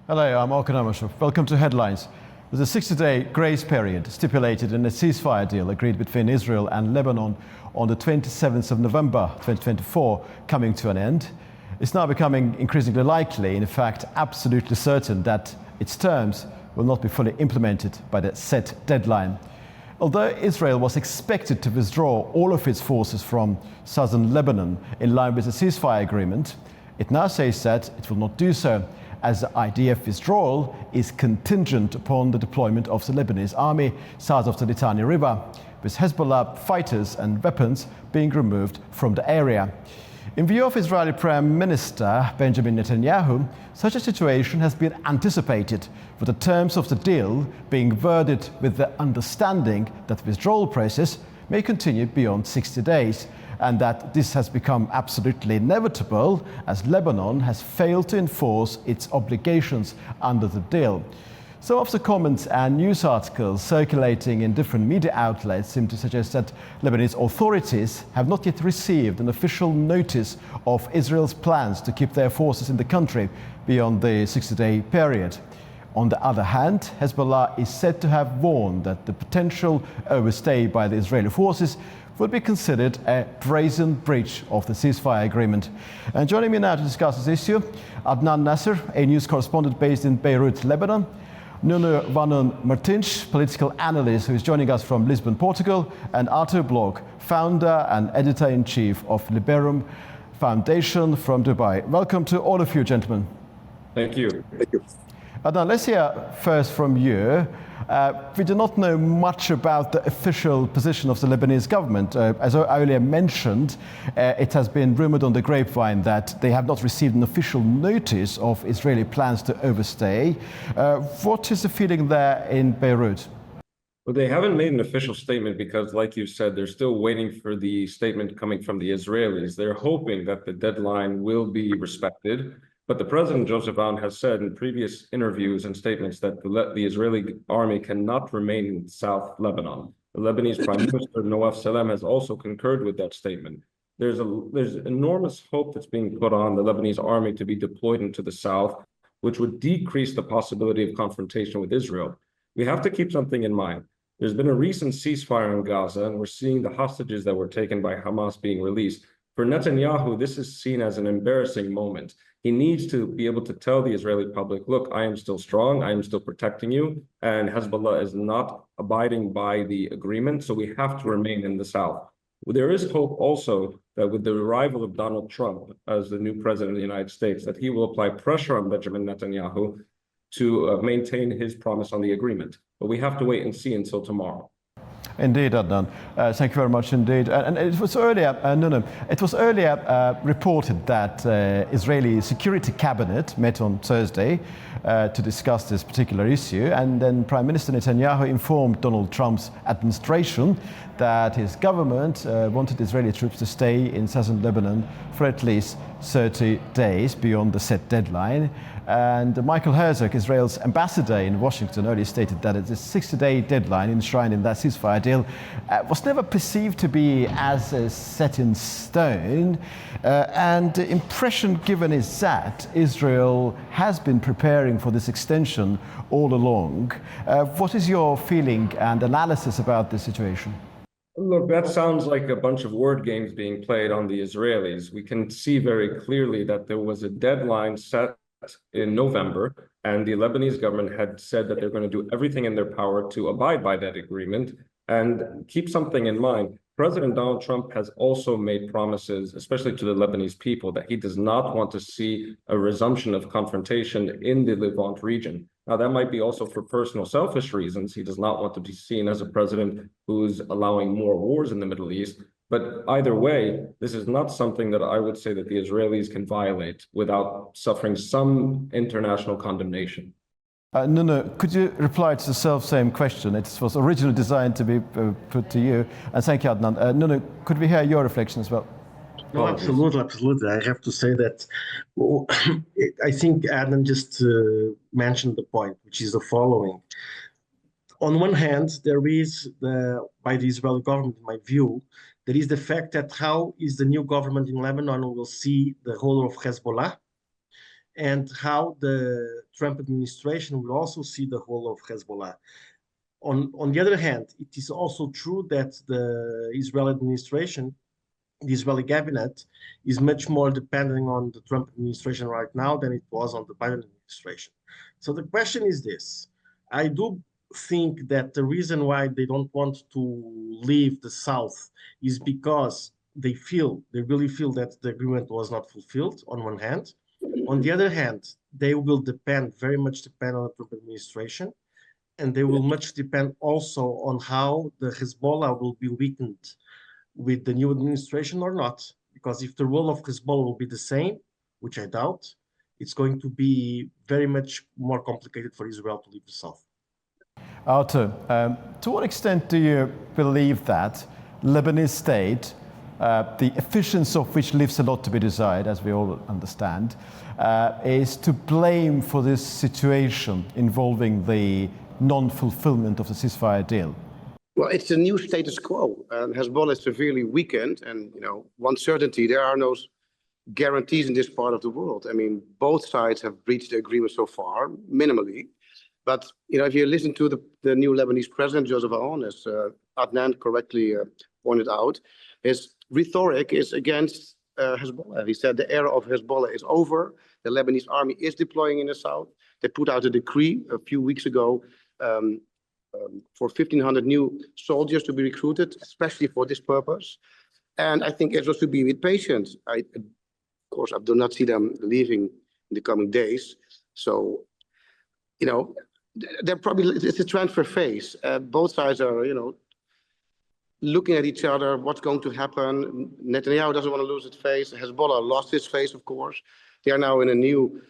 Hello, I'm Orkhan Amashov. Welcome to Headlines. There's a 60-day grace period stipulated in a ceasefire deal agreed between Israel and Lebanon on the 27th of November 2024 coming to an end. It's now becoming increasingly likely, in fact absolutely certain, that its terms will not be fully implemented by the set deadline. Although Israel was expected to withdraw all of its forces from southern Lebanon in line with the ceasefire agreement, it now says that it will not do so, as the IDF withdrawal is contingent upon the deployment of the Lebanese army south of the Litani River, with Hezbollah fighters and weapons being removed from the area. In view of Israeli Prime Minister Benjamin Netanyahu, such a situation has been anticipated, with the terms of the deal being worded with the understanding that the withdrawal process may continue beyond 60 days, and that this has become absolutely inevitable as Lebanon has failed to enforce its obligations under the deal. Some of the comments and news articles circulating in different media outlets seem to suggest that Lebanese authorities have not yet received an official notice of Israel's plans to keep their forces in the country beyond the 60-day period. On the other hand, Hezbollah is said to have warned that the potential overstay by the Israeli forces would be considered a brazen breach of the ceasefire agreement. And joining me now to discuss this issue, Adnan Nasser, AnewZ correspondent based in Beirut, Lebanon, Nuno Vanon Martins, political analyst who is joining us from Lisbon, Portugal, and Arthur Bloch, founder and editor-in-chief of Liberum Foundation from Dubai. Welcome to all of you, gentlemen. Thank you. Thank you. Adnan, let's hear first from you. We do not know much about the official position of the Lebanese government. As I earlier mentioned, it has been rumored on the grapevine that they have not received an official notice of Israeli plans to overstay. What is the feeling there in Beirut? Well, they haven't made an official statement because, like you said, they're still waiting for the statement coming from the Israelis. They're hoping that the deadline will be respected. But the President, Joseph Aoun, has said in previous interviews and statements that the Israeli army cannot remain in South Lebanon. The Lebanese Prime Minister, Nawaf Salam, has also concurred with that statement. There's enormous hope that's being put on the Lebanese army to be deployed into the south, which would decrease the possibility of confrontation with Israel. We have to keep something in mind. There's been a recent ceasefire in Gaza, and we're seeing the hostages that were taken by Hamas being released. For Netanyahu, this is seen as an embarrassing moment. He needs to be able to tell the Israeli public, look, I am still strong, I am still protecting you, and Hezbollah is not abiding by the agreement, so we have to remain in the south. There is hope also that with the arrival of Donald Trump as the new president of the United States, that he will apply pressure on Benjamin Netanyahu to maintain his promise on the agreement. But we have to wait and see until tomorrow. Indeed, Adnan. Thank you very much indeed. And it was earlier, reported that Israeli Security Cabinet met on Thursday to discuss this particular issue, and then Prime Minister Netanyahu informed Donald Trump's administration that his government wanted Israeli troops to stay in southern Lebanon for at least 30 days beyond the set deadline. And Michael Herzog, Israel's ambassador in Washington, earlier stated that the 60-day deadline enshrined in that ceasefire deal was never perceived to be as set in stone. And the impression given is that Israel has been preparing for this extension all along. What is your feeling and analysis about this situation? Look, that sounds like a bunch of word games being played on the Israelis. We can see very clearly that there was a deadline set in November, and the Lebanese government had said that they're going to do everything in their power to abide by that agreement. And keep something in mind, President Donald Trump has also made promises, especially to the Lebanese people, that he does not want to see a resumption of confrontation in the Levant region. Now, that might be also for personal selfish reasons. He does not want to be seen as a president who's allowing more wars in the Middle East. But either way, this is not something that I would say that the Israelis can violate without suffering some international condemnation. Nuno, could you reply to the self-same question? It was originally designed to be put to you. And thank you, Adnan. Nuno, could we hear your reflection as well? No, absolutely. I have to say that I think Adnan just mentioned the point, which is the following. On one hand, there is, by the Israeli government, in my view, there is the fact that how is the new government in Lebanon will see the role of Hezbollah and how the Trump administration will also see the role of Hezbollah. On the other hand, it is also true that the Israeli administration, the Israeli cabinet, is much more dependent on the Trump administration right now than it was on the Biden administration. So the question is this. I do think that the reason why they don't want to leave the South is because they really feel that the agreement was not fulfilled on one hand. On the other hand, they will very much depend on the Trump administration, and they will much depend also on how the Hezbollah will be weakened with the new administration or not. Because if the role of Hezbollah will be the same, which I doubt, it's going to be very much more complicated for Israel to leave the South. Artur, to what extent do you believe that Lebanese state, the efficiency of which leaves a lot to be desired, as we all understand, is to blame for this situation involving the non-fulfillment of the ceasefire deal? Well, it's a new status quo. Hezbollah is severely weakened, and one certainty: there are no guarantees in this part of the world. I mean, both sides have reached the agreement so far, minimally. But if you listen to the new Lebanese president, Joseph Aoun, as Adnan correctly pointed out, his rhetoric is against Hezbollah. He said the era of Hezbollah is over. The Lebanese army is deploying in the south. They put out a decree a few weeks ago for 1,500 new soldiers to be recruited, especially for this purpose. And I think Israel should be a bit patient. Of course, I do not see them leaving in the coming days. So, they're probably, it's a transfer phase. Both sides are, looking at each other, what's going to happen. Netanyahu doesn't want to lose its face. Hezbollah lost its face, of course. They are now in a new,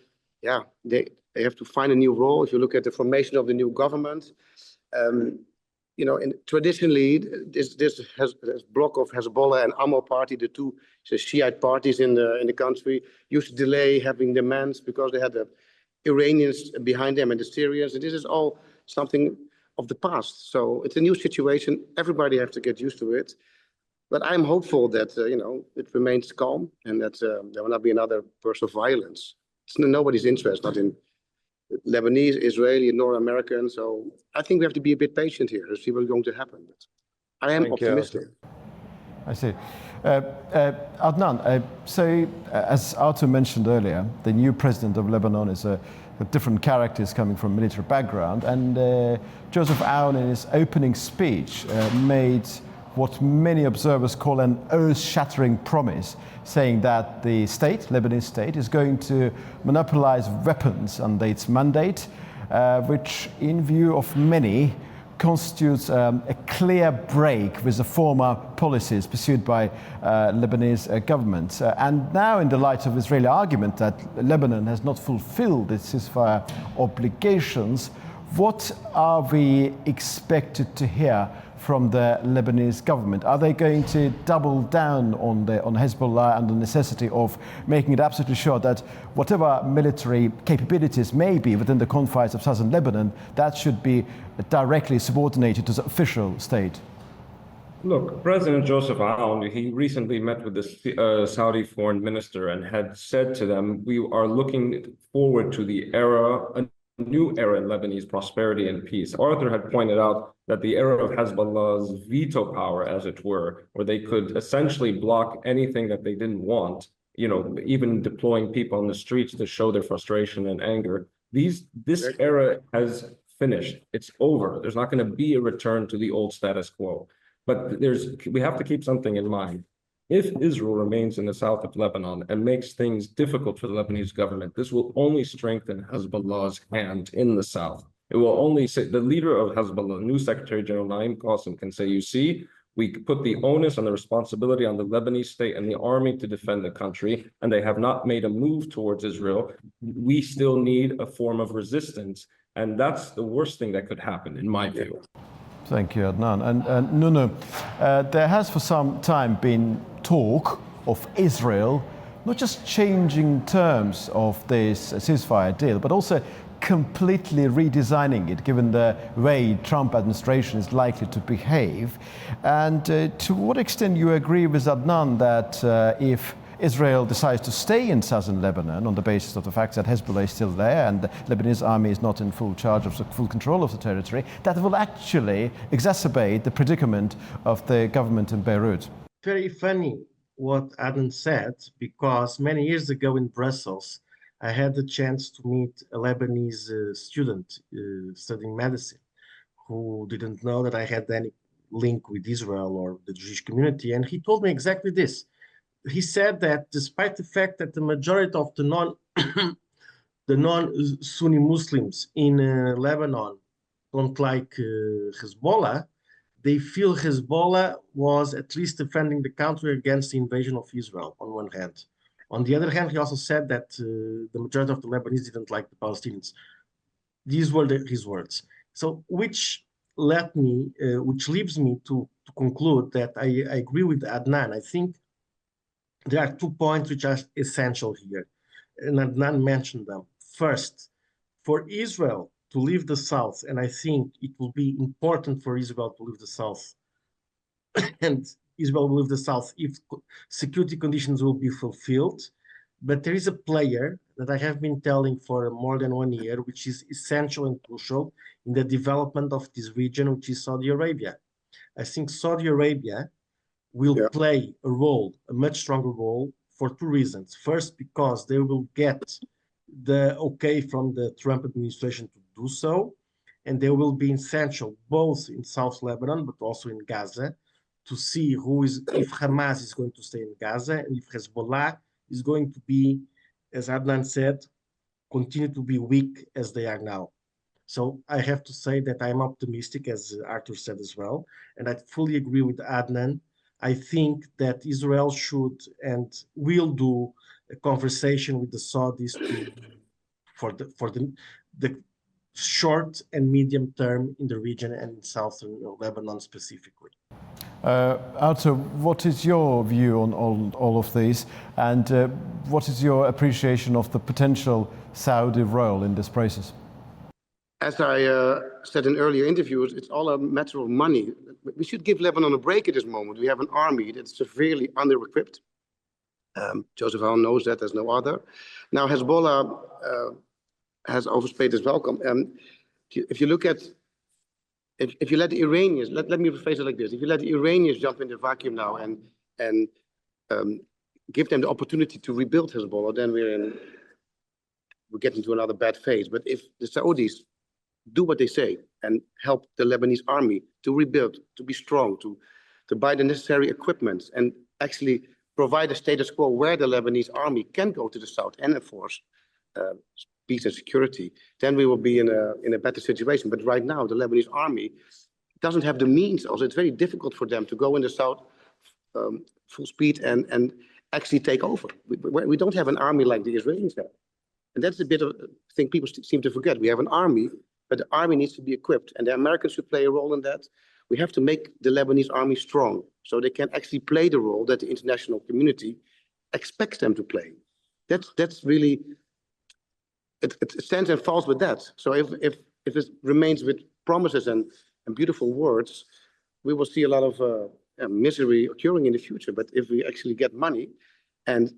they have to find a new role. If you look at the formation of the new government, and traditionally, this bloc of Hezbollah and Amal party, the two Shiite parties in the country, used to delay having demands because they had the Iranians behind them and the Syrians. And this is all something of the past. So it's a new situation. Everybody has to get used to it. But I'm hopeful that it remains calm and that there will not be another burst of violence. It's in nobody's interest, not in Lebanese, Israeli, and North American. So I think we have to be a bit patient here to see what's going to happen. But I am optimistic. I see. Adnan, so as Artur mentioned earlier, the new president of Lebanon is a different characters coming from military background, and Joseph Aoun in his opening speech made what many observers call an earth-shattering promise, saying that the state, Lebanese state, is going to monopolize weapons under its mandate, which in view of many constitutes a clear break with the former policies pursued by Lebanese government. And now, in the light of Israeli argument that Lebanon has not fulfilled its ceasefire obligations, what are we expected to hear from the Lebanese government? Are they going to double down on Hezbollah and the necessity of making it absolutely sure that whatever military capabilities may be within the confines of southern Lebanon, that should be directly subordinated to the official state? Look, President Joseph Aoun, he recently met with the Saudi foreign minister and had said to them, we are looking forward to the era, a new era in Lebanese prosperity and peace. Arthur had pointed out that the era of Hezbollah's veto power, as it were, where they could essentially block anything that they didn't want, even deploying people on the streets to show their frustration and anger. This era has finished. It's over. There's not going to be a return to the old status quo. But we have to keep something in mind. If Israel remains in the south of Lebanon and makes things difficult for the Lebanese government, this will only strengthen Hezbollah's hand in the south. It will only say, the leader of Hezbollah, new Secretary General Naim Qassem, can say, you see, we put the onus and the responsibility on the Lebanese state and the army to defend the country, and they have not made a move towards Israel. We still need a form of resistance, and that's the worst thing that could happen, in my view. Thank you, Adnan. And Nuno, there has for some time been talk of Israel not just changing terms of this ceasefire deal, but also completely redesigning it, given the way Trump administration is likely to behave. And to what extent you agree with Adnan that if Israel decides to stay in southern Lebanon on the basis of the fact that Hezbollah is still there and the Lebanese army is not in full charge of the full control of the territory, that will actually exacerbate the predicament of the government in Beirut. Very funny what Adnan said, because many years ago in Brussels, I had the chance to meet a Lebanese student studying medicine who didn't know that I had any link with Israel or the Jewish community. And he told me exactly this. He said that despite the fact that the majority of the non-Sunni Muslims in Lebanon don't like Hezbollah, they feel Hezbollah was at least defending the country against the invasion of Israel on one hand. On the other hand, he also said that the majority of the Lebanese didn't like the Palestinians. These were his words. So which leaves me to conclude that I agree with Adnan. I think there are 2 points which are essential here, and Adnan mentioned them. First, for Israel to leave the south, and I think it will be important for Israel to leave the south, and Israel will leave the south if security conditions will be fulfilled. But there is a player that I have been telling for more than 1 year, which is essential and crucial in the development of this region, which is Saudi Arabia. I think Saudi Arabia will play a role, a much stronger role, for 2 reasons. First, because they will get the okay from the Trump administration to do so, and they will be essential both in South Lebanon, but also in Gaza, to see if Hamas is going to stay in Gaza and if Hezbollah is going to be, as Adnan said, continue to be weak as they are now. So I have to say that I'm optimistic, as Arthur said as well, and I fully agree with Adnan. I think that Israel should and will do a conversation with the Saudis for the short and medium term in the region and in southern Lebanon specifically. Arthur, what is your view on all of these, and what is your appreciation of the potential Saudi role in this process? As I said in earlier interviews, it's all a matter of money. We should give Lebanon a break at this moment. We have an army that's severely under-equipped. Joseph Aoun knows that, there's no other. Now Hezbollah has overstayed its welcome. If you look at, if you let the Iranians, let me rephrase it like this. If you let the Iranians jump in the vacuum now and give them the opportunity to rebuild Hezbollah, then we're getting to another bad phase. But if the Saudis do what they say and help the Lebanese army to rebuild, to be strong, to buy the necessary equipment and actually provide a status quo where the Lebanese army can go to the south and enforce peace and security, then we will be in a better situation. But right now, the Lebanese army doesn't have the means. Also, it's very difficult for them to go in the south full speed and actually take over. We don't have an army like the Israelis have. And that's a bit of a thing people seem to forget. We have an army, but the army needs to be equipped. And the Americans should play a role in that. We have to make the Lebanese army strong so they can actually play the role that the international community expects them to play. That's really, it stands and falls with that. So if it remains with promises and beautiful words, we will see a lot of misery occurring in the future. But if we actually get money and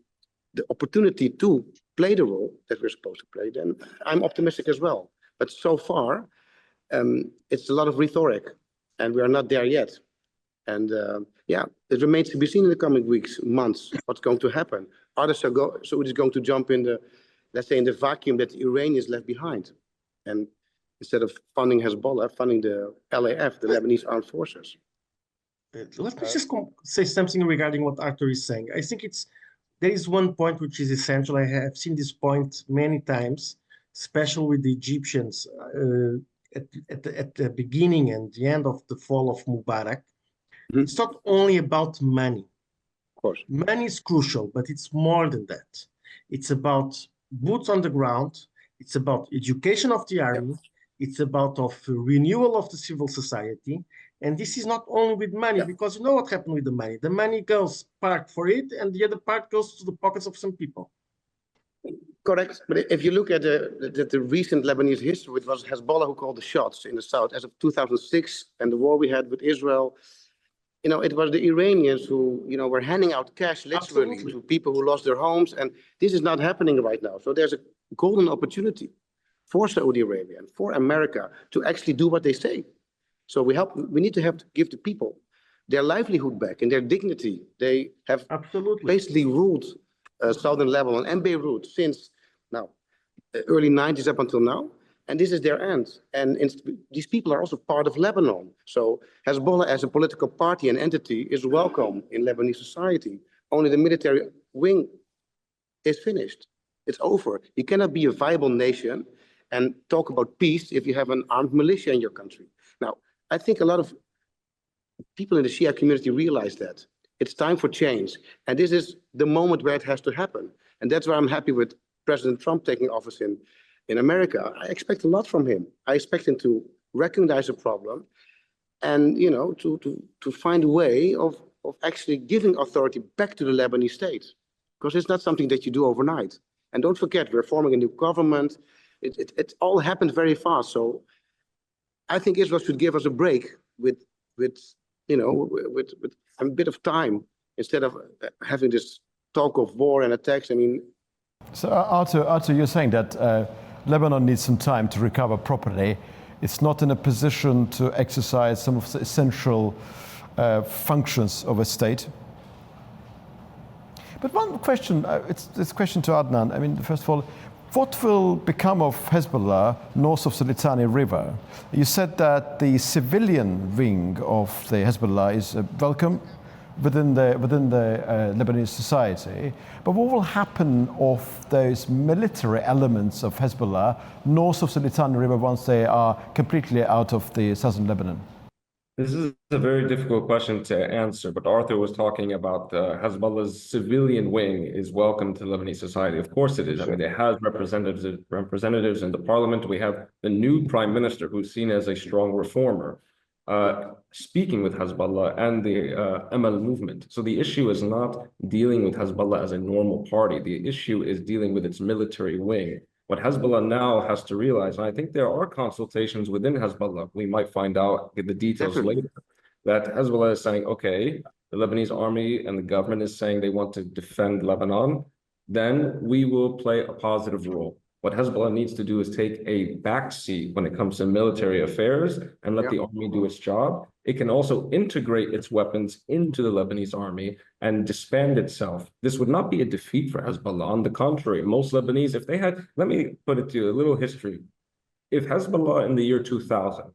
the opportunity to play the role that we're supposed to play, then I'm optimistic as well. But so far, it's a lot of rhetoric, and we are not there yet. And yeah, it remains to be seen in the coming weeks, months, what's going to happen. Others are going to jump in the, let's say, in the vacuum that the Iranians left behind. And instead of funding Hezbollah, funding the LAF, the Lebanese Armed Forces. Let me just say something regarding what Arthur is saying. I think there is one point which is essential. I have seen this point many times, especially with the Egyptians at the beginning and the end of the fall of Mubarak. Mm-hmm. It's not only about money. Of course. Money is crucial, but it's more than that. It's about boots on the ground. It's about education of the army. Yeah. It's about renewal of the civil society. And this is not only with money, because you know what happened with the money. The money goes part for it, and the other part goes to the pockets of some people. Correct. But if you look at the recent Lebanese history, it was Hezbollah who called the shots in the south. As of 2006 and the war we had with Israel, it was the Iranians who, were handing out cash literally Absolutely. to people who lost their homes. And this is not happening right now. So there's a golden opportunity for Saudi Arabia and for America to actually do what they say. So we need to give the people their livelihood back and their dignity. They have Absolutely. basically ruled southern Lebanon and Beirut since now, early 90s up until now. And this is their end. And these people are also part of Lebanon. So Hezbollah as a political party and entity is welcome in Lebanese society. Only the military wing is finished. It's over. You cannot be a viable nation and talk about peace if you have an armed militia in your country. Now, I think a lot of people in the Shia community realize that. It's time for change. And this is the moment where it has to happen. And that's why I'm happy with President Trump taking office in America. I expect a lot from him. I expect him to recognize the problem and, to find a way of actually giving authority back to the Lebanese state. Because it's not something that you do overnight. And don't forget, we're forming a new government. It all happened very fast. So I think Israel should give us a break with a bit of time instead of having this talk of war and attacks. I mean. So Arthur, you're saying that Lebanon needs some time to recover properly. It's not in a position to exercise some of the essential functions of a state. But one question, it's this question to Adnan. I mean, first of all, what will become of Hezbollah north of the Litani River? You said that the civilian wing of the Hezbollah is welcome within the Lebanese society. But what will happen of those military elements of Hezbollah north of the Litani River once they are completely out of the southern Lebanon? This is a very difficult question to answer, but Arthur was talking about Hezbollah's civilian wing is welcome to Lebanese society. Of course it is. I mean, it has representatives in the parliament. We have the new prime minister who's seen as a strong reformer, speaking with Hezbollah and the ML movement. So the issue is not dealing with Hezbollah as a normal party. The issue is dealing with its military wing. What Hezbollah now has to realize, and I think there are consultations within Hezbollah, we might find out the details later, that Hezbollah is saying, okay, the Lebanese army and the government is saying they want to defend Lebanon, then we will play a positive role. What Hezbollah needs to do is take a backseat when it comes to military affairs and let the army do its job. It can also integrate its weapons into the Lebanese army and disband itself. This would not be a defeat for Hezbollah. On the contrary, most Lebanese, if they had, let me put it to you, a little history. If Hezbollah in the year 2000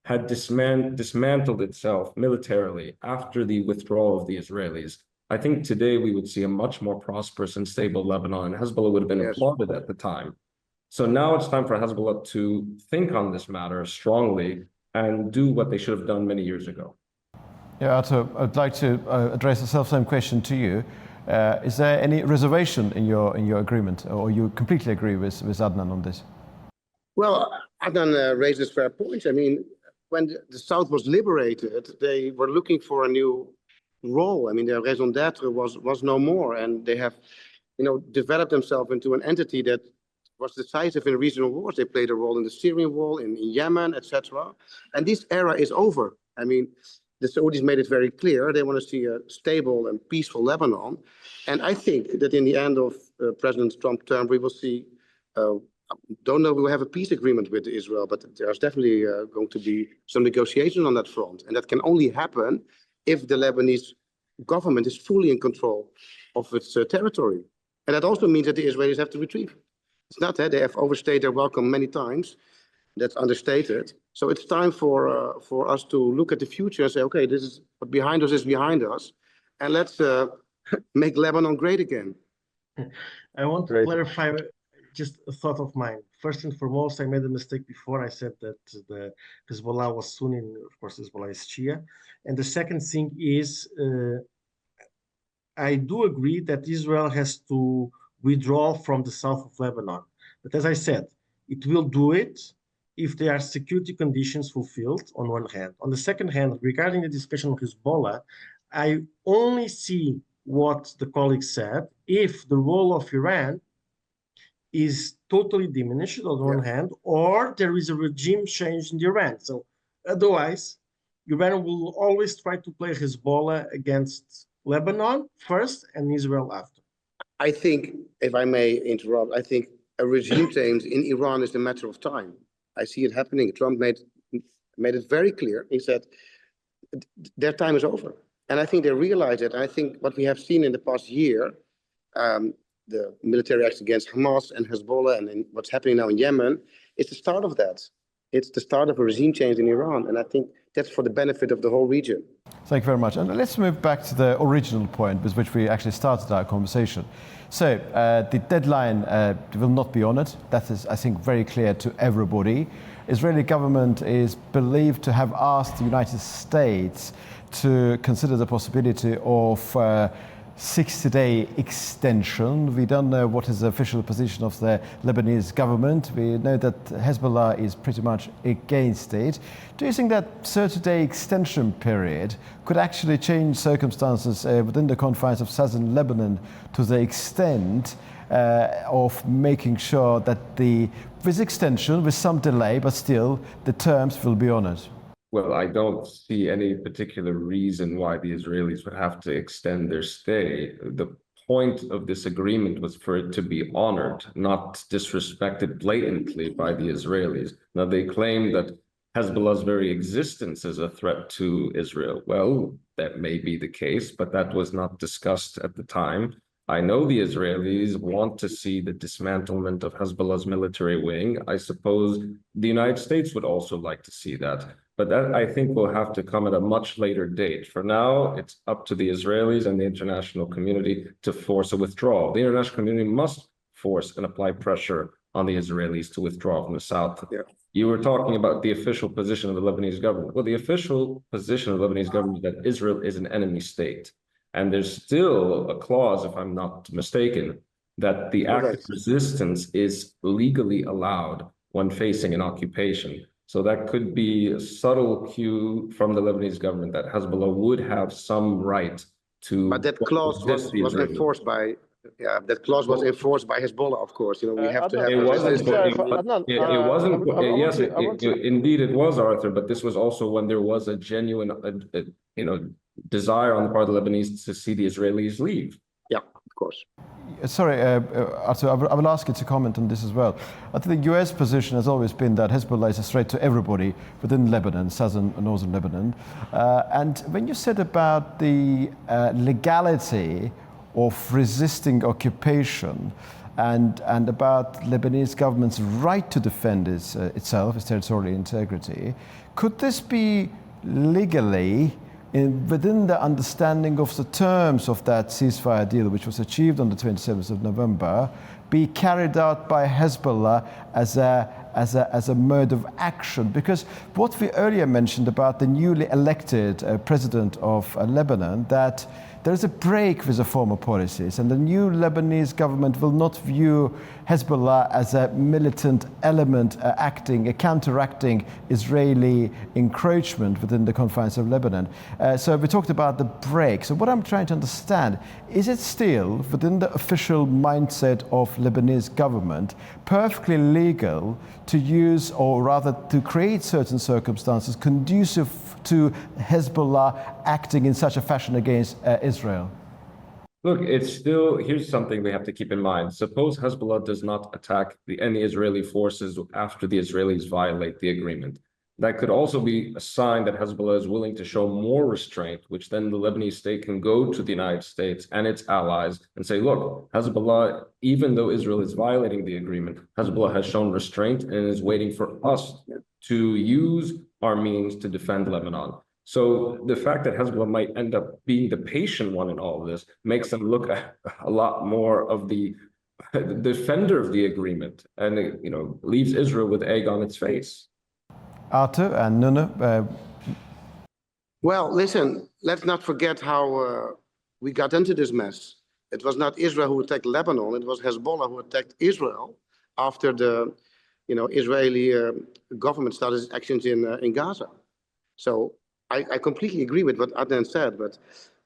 had dismantled itself militarily after the withdrawal of the Israelis, I think today we would see a much more prosperous and stable Lebanon, and Hezbollah would have been applauded at the time. So now it's time for Hezbollah to think on this matter strongly and do what they should have done many years ago. Yeah, Arthur, I'd like to address the self-same question to you. Is there any reservation in your agreement, or you completely agree with Adnan on this? Well, Adnan raises fair points. I mean, when the South was liberated, they were looking for a new role. I mean, their raison d'etre was no more, and they have, developed themselves into an entity that was decisive in regional wars. They played a role in the Syrian war, in Yemen, etc. And this era is over. I mean, the Saudis made it very clear they want to see a stable and peaceful Lebanon. And I think that in the end of President Trump's term, we will see, don't know, we will have a peace agreement with Israel, but there's definitely going to be some negotiation on that front. And that can only happen if the Lebanese government is fully in control of its territory. And that also means that the Israelis have to retreat. It's not that they have overstayed their welcome many times. That's understated. So it's time for us to look at the future and say, okay, this is what behind us is behind us, and let's make Lebanon great again. I want to clarify just a thought of mine. First and foremost, I made a mistake before. I said that the Hezbollah was Sunni, of course, Hezbollah is Shia. And the second thing is, I do agree that Israel has to withdraw from the south of Lebanon. But as I said, it will do it if there are security conditions fulfilled on one hand. On the second hand, regarding the discussion of Hezbollah, I only see what the colleague said if the role of Iran is totally diminished on one hand, or there is a regime change in Iran. So otherwise, Iran will always try to play Hezbollah against Lebanon first and Israel after. I think, if I may interrupt, I think a regime change in Iran is a matter of time. I see it happening. Trump made it very clear. He said their time is over. And I think they realize it. And I think what we have seen in the past year, the military action against Hamas and Hezbollah and what's happening now in Yemen, is the start of that. It's the start of a regime change in Iran. And I think that's for the benefit of the whole region. Thank you very much. And let's move back to the original point with which we actually started our conversation. So the deadline will not be honoured. That is, I think, very clear to everybody. Israeli government is believed to have asked the United States to consider the possibility of 60-day extension. We don't know what is the official position of the Lebanese government. We know that Hezbollah is pretty much against it. Do you think that 30-day extension period could actually change circumstances within the confines of southern Lebanon to the extent of making sure that with extension, with some delay, but still, the terms will be honored? Well, I don't see any particular reason why the Israelis would have to extend their stay. The point of this agreement was for it to be honored, not disrespected blatantly by the Israelis. Now, they claim that Hezbollah's very existence is a threat to Israel. Well, that may be the case, but that was not discussed at the time. I know the Israelis want to see the dismantlement of Hezbollah's military wing. I suppose the United States would also like to see that. But that, I think, will have to come at a much later date. For now, it's up to the Israelis and the international community to force a withdrawal. The international community must force and apply pressure on the Israelis to withdraw from the south. Yeah. You were talking about the official position of the Lebanese government. Well, the official position of the Lebanese government is that Israel is an enemy state. And there's still a clause, if I'm not mistaken, that the act of resistance is legally allowed when facing an occupation. So that could be a subtle cue from the Lebanese government that Hezbollah would have some right to. But that clause was enforced by. Yeah, that clause was enforced by Hezbollah, of course. You know, we have to have. It wasn't. It wasn't. Yes, indeed, it was, Arthur. But this was also when there was a genuine, desire on the part of the Lebanese to see the Israelis leave. Yeah, of course. Sorry, Arthur, I will ask you to comment on this as well. I think the US position has always been that Hezbollah is a threat to everybody within Lebanon, southern and northern Lebanon. And when you said about the legality of resisting occupation and about Lebanese government's right to defend itself, its territorial integrity, could this be legally within the understanding of the terms of that ceasefire deal, which was achieved on the 27th of November, be carried out by Hezbollah as a mode of action? Because what we earlier mentioned about the newly elected president of Lebanon, that there is a break with the former policies, and the new Lebanese government will not view Hezbollah as a militant element counteracting Israeli encroachment within the confines of Lebanon. So we talked about the break. So what I'm trying to understand, is it still within the official mindset of Lebanese government perfectly legal to use, or rather to create certain circumstances conducive to Hezbollah acting in such a fashion against Israel? Look, here's something we have to keep in mind. Suppose Hezbollah does not attack any Israeli forces after the Israelis violate the agreement. That could also be a sign that Hezbollah is willing to show more restraint, which then the Lebanese state can go to the United States and its allies and say, look, Hezbollah, even though Israel is violating the agreement, Hezbollah has shown restraint and is waiting for us to use our means to defend Lebanon. So the fact that Hezbollah might end up being the patient one in all of this makes them look a lot more of the defender of the agreement, and leaves Israel with egg on its face. Arthur and Nuno. Well, listen, let's not forget how we got into this mess. It was not Israel who attacked Lebanon. It was Hezbollah who attacked Israel after the Israeli government started its actions in Gaza. So I completely agree with what Adnan said, but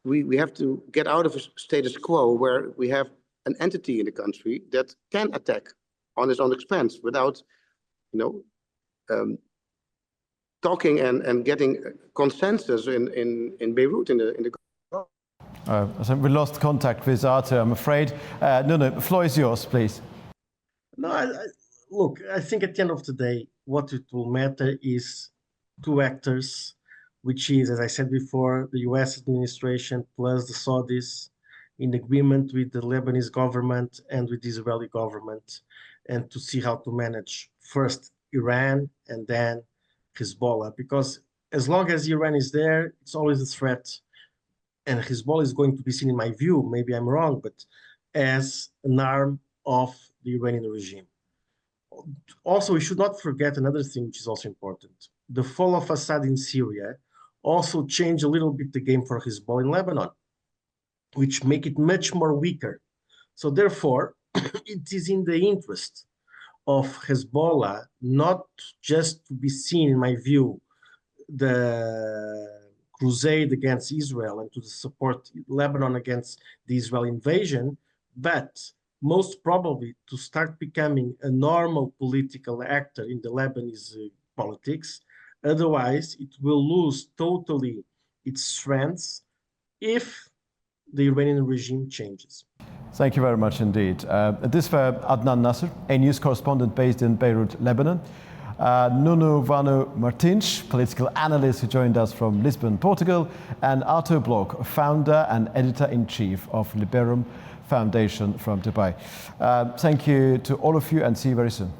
we have to get out of a status quo where we have an entity in the country that can attack on its own expense without, talking and getting consensus in Beirut, in the So we lost contact with Arthur, I'm afraid. Nuno, the floor is yours, please. No, look, I think at the end of the day, what it will matter is two actors, which is, as I said before, the US administration plus the Saudis in agreement with the Lebanese government and with the Israeli government, and to see how to manage first Iran and then Hezbollah. Because as long as Iran is there, it's always a threat. And Hezbollah is going to be seen, in my view, maybe I'm wrong, but as an arm of the Iranian regime. Also, we should not forget another thing which is also important. The fall of Assad in Syria also changed a little bit the game for Hezbollah in Lebanon, which make it much more weaker. So therefore, it is in the interest of Hezbollah not just to be seen, in my view, the crusade against Israel and to support Lebanon against the Israeli invasion, but most probably to start becoming a normal political actor in the Lebanese politics. Otherwise, it will lose totally its strengths if the Iranian regime changes. Thank you very much indeed. This was Adnan Nasser, a news correspondent based in Beirut, Lebanon. Nuno Vano Martins, political analyst who joined us from Lisbon, Portugal, and Arthur Bloch, founder and editor-in-chief of Liberum Foundation from Dubai. Thank you to all of you and see you very soon.